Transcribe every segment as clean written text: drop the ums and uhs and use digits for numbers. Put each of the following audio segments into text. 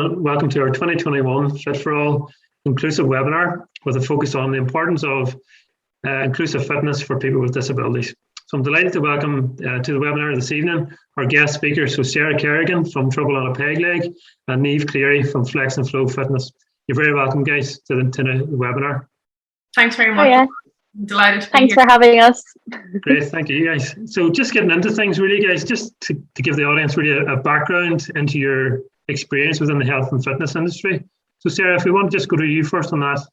and welcome to our 2021 Fit for All inclusive webinar with a focus on the importance of inclusive fitness for people with disabilities. So I'm delighted to welcome to the webinar this evening our guest speakers, so Sarah Kerrigan from Trouble on a Peg Leg and Niamh Cleary from Flex and Flow Fitness. You're very welcome, guys, to the webinar. Thanks very much. I'm delighted to be here. Thanks for having us. Great, thank you, guys. So just getting into things really, guys, just to give the audience really a background into your experience within the health and fitness industry. So Sarah, if we want to just go to you first on that.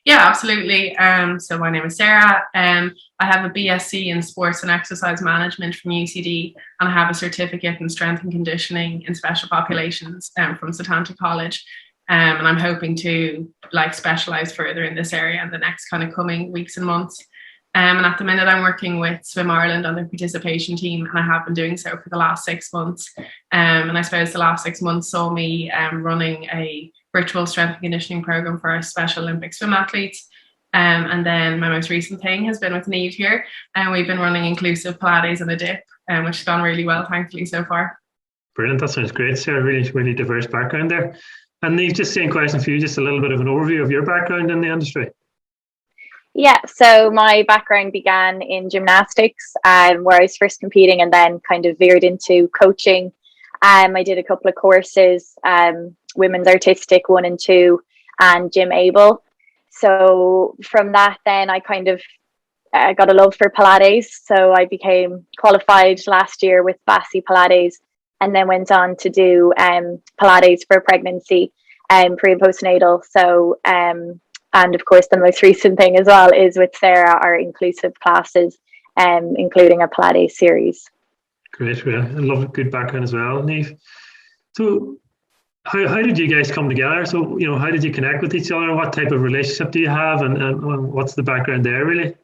Yeah, absolutely. So my name is Sarah. I have a BSc in Sports and Exercise Management from UCD, and I have a certificate in Strength and Conditioning in Special Populations from Setanta College. And I'm hoping to specialise further in this area in the next kind of coming weeks and months. And at the minute, I'm working with Swim Ireland on their participation team, and I have been doing so for the last 6 months. And I suppose the last 6 months saw me running a virtual strength and conditioning program for our Special Olympic swim athletes. And then my most recent thing has been with Niamh here, and we've been running inclusive Pilates and a dip, which has gone really well, thankfully, so far. Brilliant, that sounds great, Sarah. Really diverse background there. And Niamh, just same question for you, just a little bit of an overview of your background in the industry. Yeah, so my background began in gymnastics, where I was first competing and then kind of veered into coaching. I did a couple of courses, Women's Artistic 1 and 2 and Gym Able. So from that then I kind of got a love for Pilates. So I became qualified last year with Bassi Pilates and then went on to do Pilates for pregnancy, pre and postnatal. So and of course, the most recent thing as well is with Sarah, our inclusive classes, including a Pilates series. Great, yeah. I love a good background as well, Niamh. So how did you guys come together? So, how did you connect with each other? What type of relationship do you have? And what's the background there, really?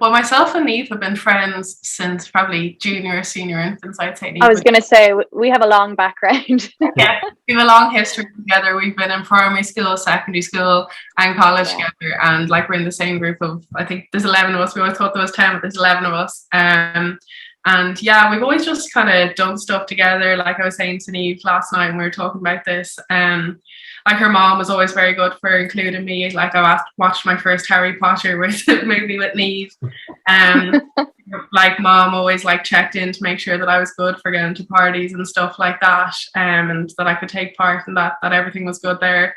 Well, myself and Niamh have been friends since probably junior or senior infants, I'd say. Niamh, I was going to say, we have a long background. Yeah, we have a long history together. We've been in primary school, secondary school and college together, and we're in the same group of, I think there's 11 of us. We always thought there was 10, but there's 11 of us. And yeah, we've always just kind of done stuff together. Like I was saying to Niamh last night when we were talking about this, her mom was always very good for including me. I watched my first Harry Potter movie with Niamh. Mom always checked in to make sure that I was good for going to parties and stuff like that, and that I could take part and that everything was good there.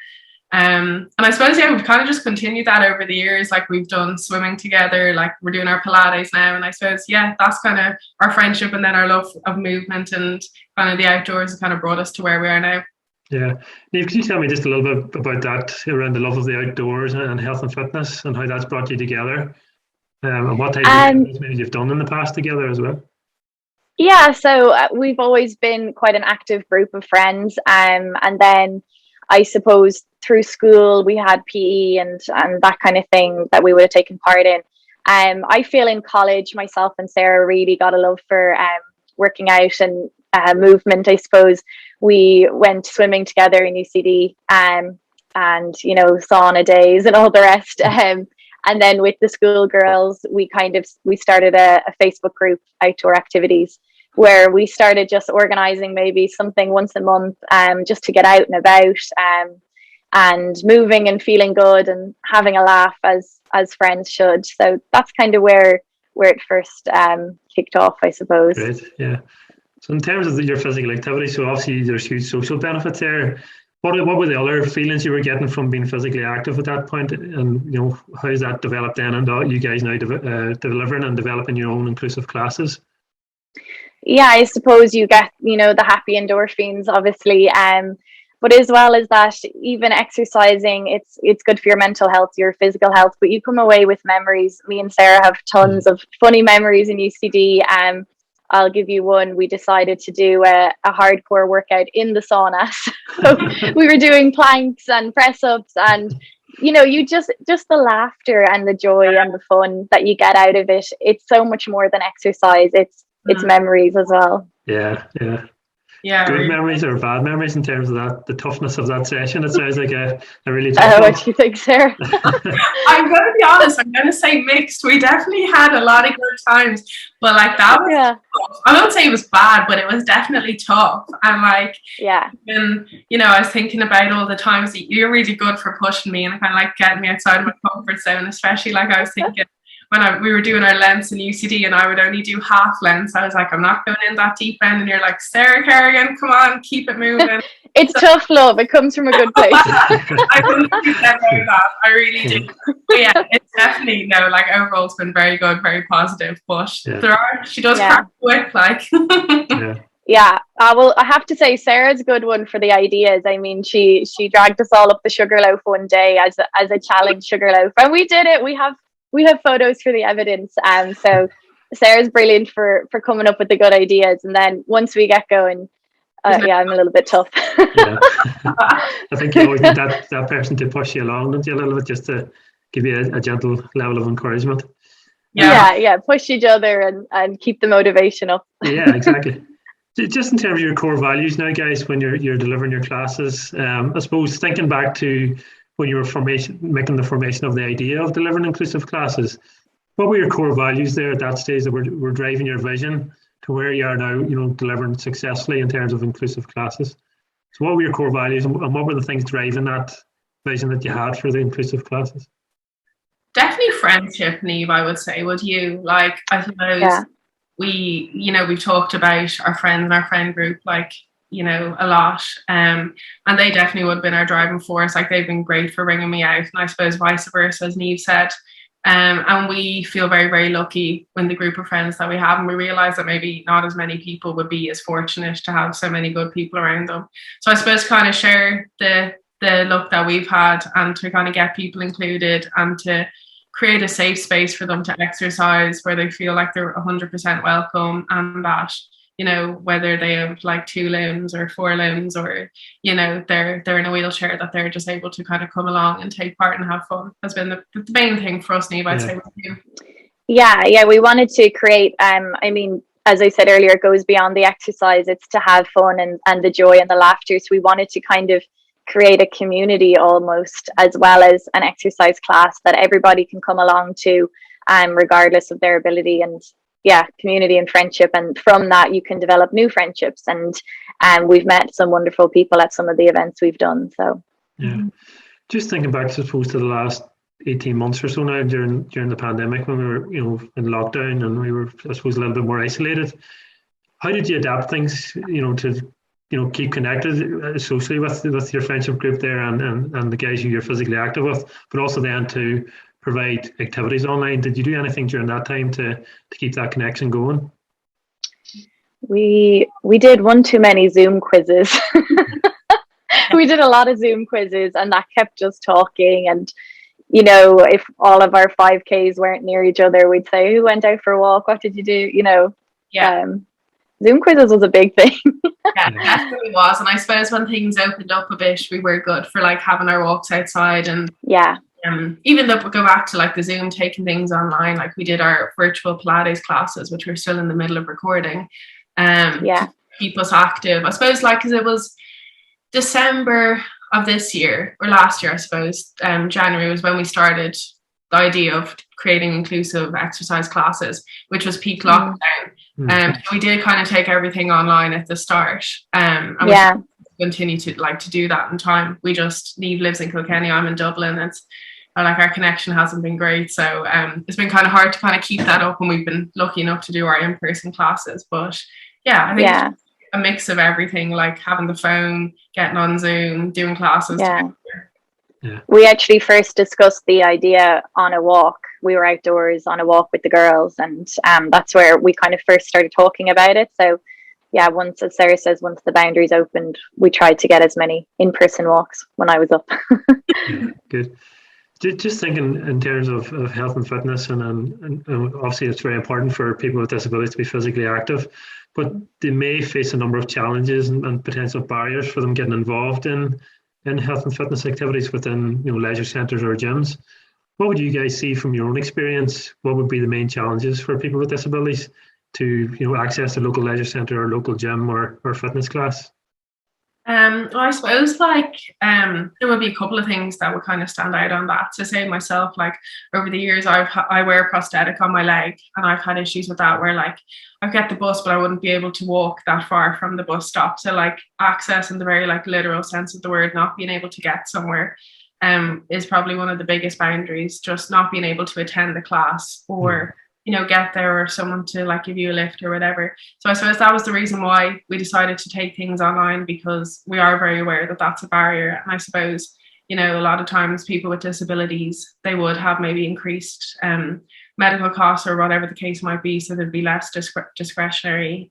And I suppose, we've kind of just continued that over the years. We've done swimming together, we're doing our Pilates now. And I suppose, that's kind of our friendship, and then our love of movement and kind of the outdoors has kind of brought us to where we are now. Yeah. Niamh, could you tell me just a little bit about that, around the love of the outdoors and health and fitness, and how that's brought you together? And what type of activities you've done in the past together as well? Yeah, so we've always been quite an active group of friends. And then I suppose through school we had PE and that kind of thing that we would have taken part in. I feel in college, myself and Sarah really got a love for working out and movement, I suppose. We went swimming together in UCD and sauna days and all the rest. And then with the school girls, we started a Facebook group, Outdoor Activities, where we started just organising maybe something once a month, just to get out and about, and moving and feeling good and having a laugh as friends should. So that's kind of where it first kicked off, I suppose. Great, yeah. So in terms of your physical activity, so obviously there's huge social benefits there. What were the other feelings you were getting from being physically active at that point? And, how has that developed then? And you guys now delivering and developing your own inclusive classes? Yeah, I suppose you get, the happy endorphins, obviously. But as well as that, even exercising, it's good for your mental health, your physical health, but you come away with memories. Me and Sarah have tons of funny memories in UCD. I'll give you one. We decided to do a hardcore workout in the sauna. So we were doing planks and press ups, and you just the laughter and the joy and the fun that you get out of it. It's so much more than exercise. It's memories as well. Yeah. Yeah. Good really. memories or bad memories in terms of that, the toughness of that session? It sounds like a really Oh, tough what do you think, Sarah? I'm going to be honest, I'm going to say mixed. We definitely had a lot of good times, but like that was tough. I won't say it was bad, but it was definitely tough. And like, and I was thinking about all the times that you're really good for pushing me and kind of like getting me outside of my comfort zone, especially like I was thinking when we were doing our lengths in UCD and I would only do half lengths. I was like, I'm not going in that deep end. And you're like, Sarah Kerrigan, come on, keep it moving. It's tough love. It comes from a good place. I couldn't forget about that. I really do. But yeah, it's definitely like overall it's been very good, very positive. But she does crack the whip, like. Yeah, well, I have to say Sarah's a good one for the ideas. I mean, she dragged us all up the sugarloaf one day as a challenge sugarloaf, and we did it. We have photos for the evidence. So Sarah's brilliant for coming up with the good ideas, and then once we get going, I'm a little bit tough. I think you always need that person to push you along, don't you, a little bit, just to give you a gentle level of encouragement. Yeah, push each other and keep the motivation up. Yeah, exactly. Just in terms of your core values now, guys, when you're delivering your classes, I suppose thinking back to when you were making the formation of the idea of delivering inclusive classes, what were your core values there at that stage that were driving your vision to where you are now, delivering successfully in terms of inclusive classes? So what were your core values and what were the things driving that vision that you had for the inclusive classes? Definitely friendship, Niamh, I would say. Would you? Like, I suppose we've talked about our friends and our friend group, like, a lot. And they definitely would have been our driving force. Like, they've been great for bringing me out. And I suppose vice versa, as Niamh said. And we feel very, very lucky in the group of friends that we have. And we realise that maybe not as many people would be as fortunate to have so many good people around them. So I suppose kind of share the luck that we've had and to kind of get people included and to create a safe space for them to exercise where they feel like they're 100% welcome, and that, whether they have like 2 limbs or 4 limbs or, they're in a wheelchair, that they're just able to kind of come along and take part and have fun has been the main thing for us, Niamh, I'd say with you. Yeah, we wanted to create, as I said earlier, it goes beyond the exercise. It's to have fun and the joy and the laughter. So we wanted to kind of create a community almost, as well as an exercise class that everybody can come along to, regardless of their ability, and community and friendship. And from that you can develop new friendships, and we've met some wonderful people at some of the events we've done. So just thinking back, I suppose, to the last 18 months or so now during the pandemic, when we were in lockdown and we were, I suppose, a little bit more isolated, how did you adapt things to keep connected socially with your friendship group there and the guys who you're physically active with, but also then to provide activities online? Did you do anything during that time to keep that connection going? We did one too many Zoom quizzes. We did a lot of Zoom quizzes, and that kept us talking. And if all of our 5Ks weren't near each other, we'd say, who went out for a walk? What did you do? Zoom quizzes was a big thing. Yeah, it definitely was. And I suppose when things opened up a bit, we were good for like having our walks outside. And even though we go back to like the Zoom, taking things online, like we did our virtual Pilates classes, which we're still in the middle of recording, to keep us active. I suppose because it was December of this year, or last year, I suppose, January was when we started the idea of creating inclusive exercise classes, which was peak lockdown. So we did kind of take everything online at the start, and we continue to do that in time. We just, Niamh lives in Kilkenny, I'm in Dublin. It's like our connection hasn't been great, so it's been kind of hard to kind of keep that up, and we've been lucky enough to do our in-person classes. But I think it's a mix of everything, like having the phone, getting on Zoom, doing classes together. We actually first discussed the idea on a walk. We were outdoors on a walk with the girls, and that's where we kind of first started talking about it. So once, as Sarah says, once the boundaries opened, we tried to get as many in-person walks when I was up. Good. Just thinking in terms of health and fitness, and obviously it's very important for people with disabilities to be physically active, but they may face a number of challenges and potential barriers for them getting involved in health and fitness activities within leisure centres or gyms. What would you guys see from your own experience? What would be the main challenges for people with disabilities to access the local leisure centre or local gym or fitness class? Well, I suppose there would be a couple of things that would kind of stand out on that. So say myself, like over the years, I wear a prosthetic on my leg, and I've had issues with that where like I get the bus, but I wouldn't be able to walk that far from the bus stop. So like access in the very like literal sense of the word, not being able to get somewhere, is probably one of the biggest boundaries. Just not being able to attend the class or get there, or someone to like give you a lift or whatever. So I suppose that was the reason why we decided to take things online, because we are very aware that that's a barrier. And I suppose, a lot of times people with disabilities, they would have maybe increased medical costs or whatever the case might be. So there'd be less discretionary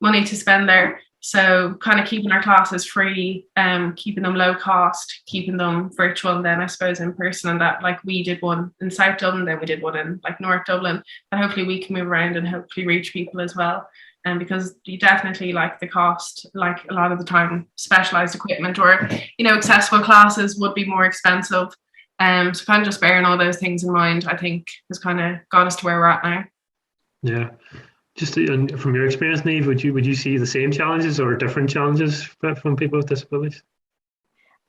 money to spend there. So kind of keeping our classes free, keeping them low cost, keeping them virtual, and then I suppose in person. And that like we did one in South Dublin, then we did one in like North Dublin, and hopefully we can move around and hopefully reach people as well. And because you definitely like the cost, like a lot of the time specialized equipment or accessible classes would be more expensive. So kind of just bearing all those things in mind, I think has kind of got us to where we're at now. Yeah. Just from your experience, Niamh, would you see the same challenges or different challenges from people with disabilities?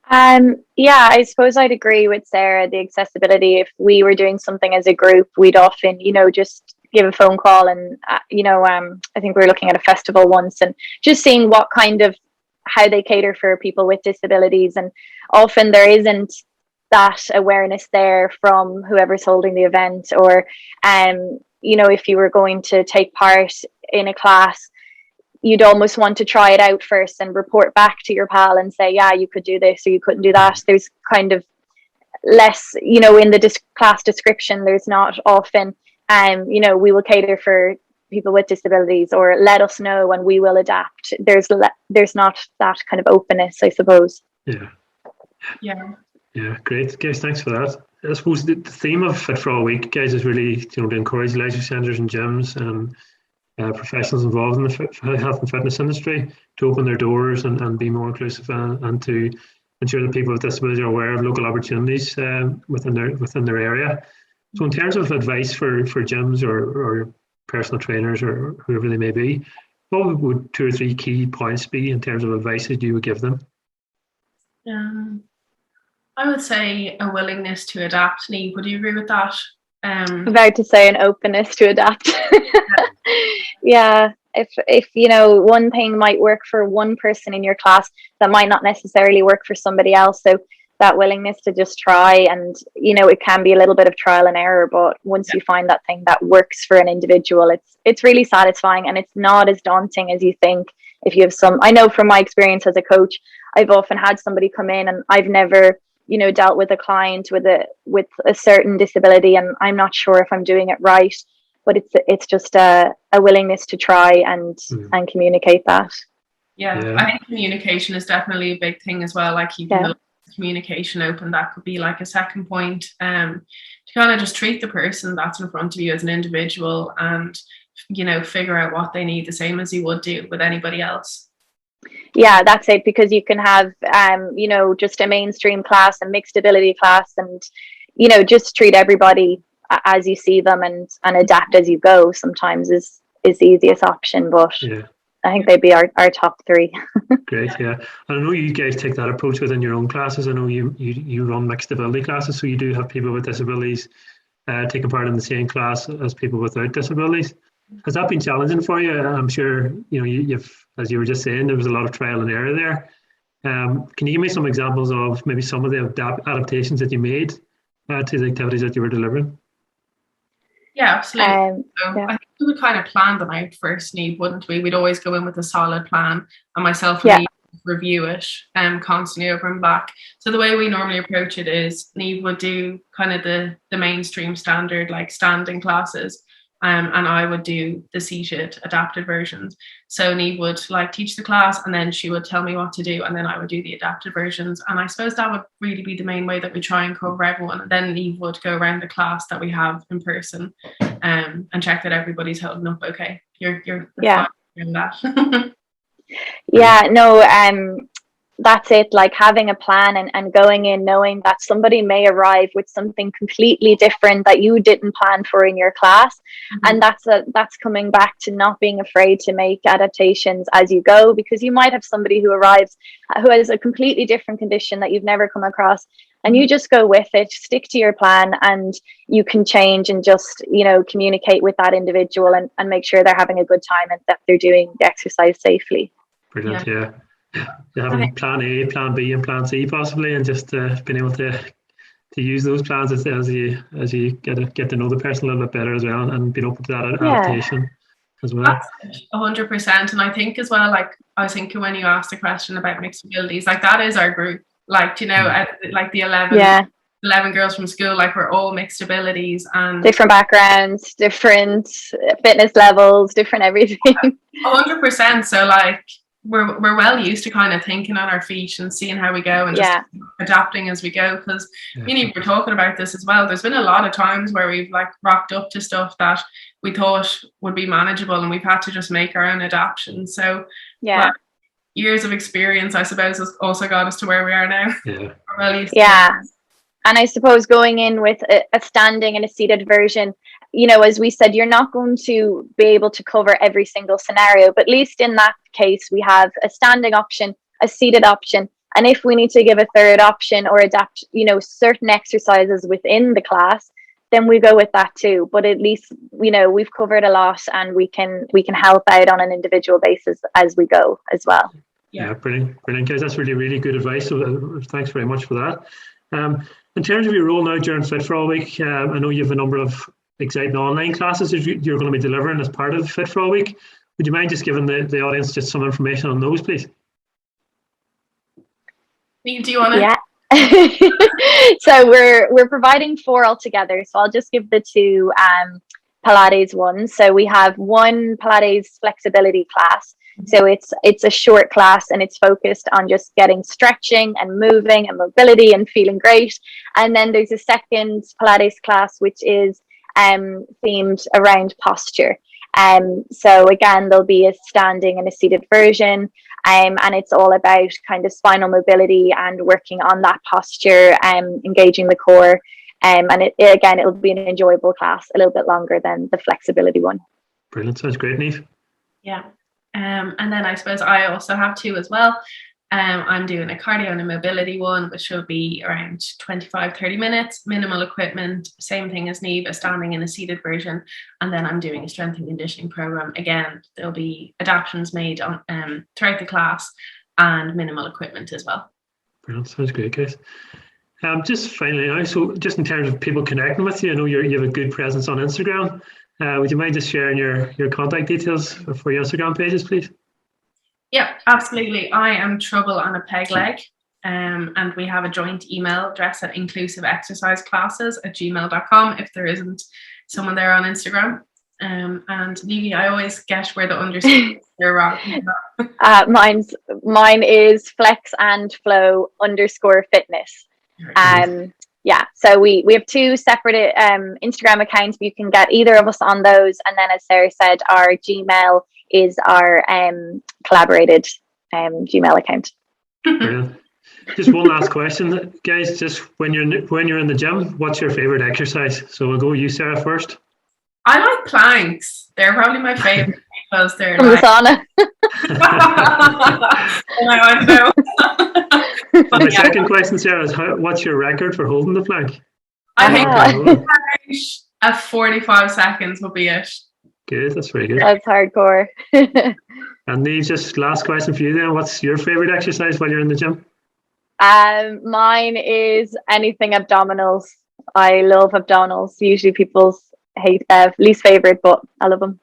Yeah, I suppose I'd agree with Sarah. The accessibility, if we were doing something as a group, we'd often, just give a phone call, and I think we were looking at a festival once and just seeing what kind of how they cater for people with disabilities, and often there isn't that awareness there from whoever's holding the event, or if you were going to take part in a class, you'd almost want to try it out first and report back to your pal and say, yeah, you could do this or you couldn't do that. There's kind of less, in the class description, there's not often, we will cater for people with disabilities, or let us know and we will adapt. There's not that kind of openness, I suppose. Yeah, great, guys. Thanks for that. I suppose the theme of Fit for All Week, guys, is really to encourage leisure centres and gyms and professionals involved in the health and fitness industry to open their doors and be more inclusive, and to ensure that people with disabilities are aware of local opportunities within their area. So in terms of advice for gyms or personal trainers or whoever they may be, what would 2 or 3 key points be in terms of advice that you would give them? I would say a willingness to adapt. Niamh, would you agree with that? About to say an openness to adapt. Yeah, if one thing might work for one person in your class, that might not necessarily work for somebody else. So that willingness to just try, and it can be a little bit of trial and error, but once you find that thing that works for an individual, it's really satisfying, and it's not as daunting as you think. If you have I know from my experience as a coach, I've often had somebody come in and I've never dealt with a client with a certain disability, and I'm not sure if I'm doing it right, but it's just a willingness to try and communicate that. Yeah, I think communication is definitely a big thing as well, like keeping the communication open. That could be like a second point, to kind of just treat the person that's in front of you as an individual, and figure out what they need, the same as you would do with anybody else. Yeah, that's it, because you can have just a mainstream class, a mixed ability class, and just treat everybody as you see them, and adapt as you go sometimes is the easiest option, but I think they'd be our top 3. Great, yeah. And I know you guys take that approach within your own classes. I know you run mixed ability classes, so you do have people with disabilities taking part in the same class as people without disabilities. Has that been challenging for you? I'm sure you've, as you were just saying, there was a lot of trial and error there. Can you give me some examples of maybe some of the adaptations that you made to the activities that you were delivering? Yeah, absolutely. I think we would kind of plan them out first, Niamh, wouldn't we? We'd always go in with a solid plan, and myself and Niamh review it constantly over and back. So the way we normally approach it is Niamh would do kind of the mainstream standard, like standing classes. And I would do the seated adapted versions. So Niamh would teach the class, and then she would tell me what to do, and then I would do the adapted versions. And I suppose that would really be the main way that we try and cover everyone. And then Niamh would go around the class that we have in person, and check that everybody's holding up okay. You're fine doing that. Yeah, no, that's it, like having a plan and going in knowing that somebody may arrive with something completely different that you didn't plan for in your class. And that's coming back to not being afraid to make adaptations as you go, because you might have somebody who arrives who has a completely different condition that you've never come across, and you just go with it, stick to your plan, and you can change and just, you know, communicate with that individual and make sure they're having a good time and that they're doing the exercise safely. Brilliant. Yeah. Having plan A, plan B, and plan C possibly, and just being able to use those plans as you get to know the person a little bit better as well, and being open to that adaptation as well. 100%. And I think as well, like I was thinking when you asked the question about mixed abilities, like that is our group. Like, you know, like the 11 girls from school, like we're all mixed abilities and different backgrounds, different fitness levels, different everything. 100%. So like we're well used to kind of thinking on our feet and seeing how we go and just adapting as we go. Because we were talking about this as well. There's been a lot of times where we've like rocked up to stuff that we thought would be manageable, and we've had to just make our own adaptations. So years of experience, I suppose, has also got us to where we are now. And I suppose going in with a standing and a seated version, you know, as we said, you're not going to be able to cover every single scenario, but at least in that case, we have a standing option, a seated option. And if we need to give a third option or adapt, you know, certain exercises within the class, then we go with that too. But at least, you know, we've covered a lot, and we can help out on an individual basis as we go as well. Yeah, brilliant, guys. That's really, really good advice. So thanks very much for that. In terms of your role now during Fit for All Week, I know you have a number of exciting online classes that you're going to be delivering as part of Fit for All Week. Would you mind just giving the audience just some information on those, please? Do you want to? Yeah. So we're providing 4 altogether. So I'll just give the 2 Pilates ones. So we have one Pilates flexibility class. So it's a short class, and it's focused on just getting stretching and moving and mobility and feeling great. And then there's a second Pilates class which is themed around posture. So again, there'll be a standing and a seated version, and it's all about kind of spinal mobility and working on that posture, engaging the core. And it'll be an enjoyable class, a little bit longer than the flexibility one. Brilliant. Sounds great, Niamh. Yeah. And then I suppose I also have 2 as well. I'm doing a cardio and a mobility one, which will be around 25-30 minutes, minimal equipment, same thing as Niamh, a standing and a seated version. And then I'm doing a strength and conditioning program. Again, there'll be adaptations made on throughout the class, and minimal equipment as well. Brilliant. Sounds great, guys. Just finally now, so just in terms of people connecting with you, I know you have a good presence on Instagram. Would you mind just sharing your contact details for your Instagram pages, please? Yeah, absolutely. I am Trouble on a Peg Leg, and we have a joint email address at inclusivexerciseclasses@gmail.com if there isn't someone there on Instagram. And Niamh, I always get where the underscore you're wrong. Mine is flex and flow _fitness. Yeah, so we have 2 separate Instagram accounts. You can get either of us on those, and then as Sarah said, our Gmail is our collaborated Gmail account. Brilliant. Just one last question, guys. Just when you're in the gym, what's your favorite exercise? So we'll go with you, Sarah, first. I like planks. They're probably my favorite because they're from the sauna. I know. My second question, Sarah, is what's your record for holding the plank? I think at 45 seconds will be it. Good, that's very good. That's hardcore. And Niamh, just last question for you then. What's your favorite exercise while you're in the gym? Mine is anything abdominals. I love abdominals. Usually people's least favorite, but I love them.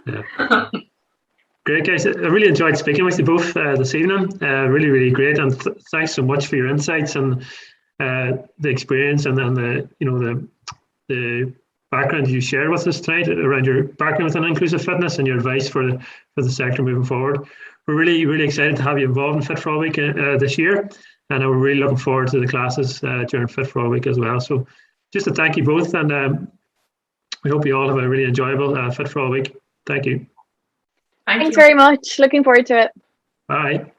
Yeah. Great, guys. I really enjoyed speaking with you both this evening. Really, really great, and thanks so much for your insights and the experience and the background you shared with us tonight around your background within inclusive fitness and your advice for the sector moving forward. We're really, really excited to have you involved in Fit for All Week this year, and we're really looking forward to the classes during Fit for All Week as well. So, just to thank you both, and we hope you all have a really enjoyable Fit for All Week. Thank you. Thanks very much. Looking forward to it. Bye.